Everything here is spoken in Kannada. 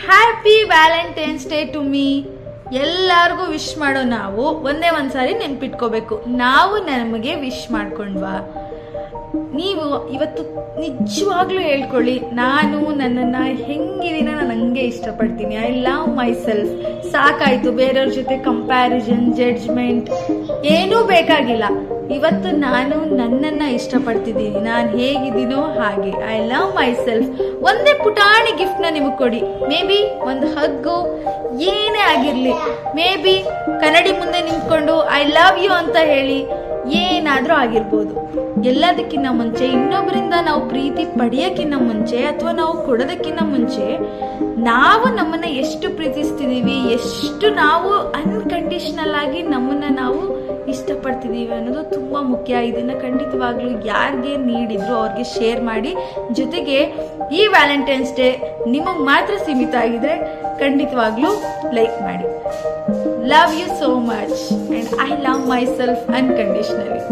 Happy Valentine's day to me. ಎಲ್ಲರಿಗೂ ವಿಶ್ ಮಾಡೋ ನಾವು ಒಂದೇ ಒಂದ್ಸಾರಿ ನೆನ್ಪಿಟ್ಕೋಬೇಕು, ನಾವು ನಮಗೆ ವಿಶ್ ಮಾಡ್ಕೊಂಡ್ವಾ? ನೀವು ಇವತ್ತು ನಿಜವಾಗ್ಲೂ ಹೇಳ್ಕೊಳ್ಳಿ, ನಾನು ನನ್ನನ್ನು ಹೆಂಗಿದೀನ ನಾನು ಹಂಗೆ ಇಷ್ಟಪಡ್ತೀನಿ. I love myself. ಸಾಕಾಯಿತು ಬೇರೆಯವ್ರ ಜೊತೆ ಕಂಪ್ಯಾರಿಸನ್, ಜಡ್ಜ್ಮೆಂಟ್ ಏನೂ ಬೇಕಾಗಿಲ್ಲ. ಇವತ್ತು ನಾನು ನನ್ನನ್ನು ಇಷ್ಟಪಡ್ತಿದ್ದೀನಿ, ನಾನು ಹೇಗಿದ್ದೀನೋ ಹಾಗೆ. I love my self. ಒಂದೇ ಪುಟಾಣಿ ಗಿಫ್ಟ್ನ ನಿಮಗೆ ಕೊಡಿ, ಮೇ ಬಿ ಒಂದು ಹಗ್ಗು, ಏನೇ ಆಗಿರಲಿ. ಮೇ ಬಿ ಕನ್ನಡಿ ಮುಂದೆ ನಿಂತ್ಕೊಂಡು ಐ ಲವ್ ಯು ಅಂತ ಹೇಳಿ, ಏನಾದರೂ ಆಗಿರ್ಬೋದು. ಎಲ್ಲದಕ್ಕಿಂತ ಮುಂಚೆ ಇನ್ನೊಬ್ಬರಿಂದ ನಾವು ಪ್ರೀತಿ ಪಡೆಯೋಕ್ಕಿಂತ ಮುಂಚೆ ಅಥವಾ ನಾವು ಕೊಡೋದಕ್ಕಿಂತ ಮುಂಚೆ ನಾವು ನಮ್ಮನ್ನು ಎಷ್ಟು ಪ್ರೀತಿಸ್ತಿದ್ದೀವಿ, ಎಷ್ಟು ನಾವು ಅನ್ಕಂಡೀಷ್ನಲ್ ಆಗಿ ನಮ್ಮನ್ನು ನಾವು ಇಷ್ಟಪಡ್ತಿದ್ದೀವಿ ಅನ್ನೋದು ತುಂಬ ಮುಖ್ಯ. ಇದನ್ನು ಖಂಡಿತವಾಗ್ಲೂ ಯಾರಿಗೆ ನೀಡಿದ್ರು ಅವ್ರಿಗೆ ಶೇರ್ ಮಾಡಿ. ಜೊತೆಗೆ ಈ ವ್ಯಾಲೆಂಟೈನ್ಸ್ ಡೇ ನಿಮಗೆ ಮಾತ್ರ ಸೀಮಿತ ಆಗಿದ್ರೆ ಖಂಡಿತವಾಗ್ಲೂ ಲೈಕ್ ಮಾಡಿ. Love you so much and I love myself ಅನ್ಕಂಡೀಷ್ನಲಿ.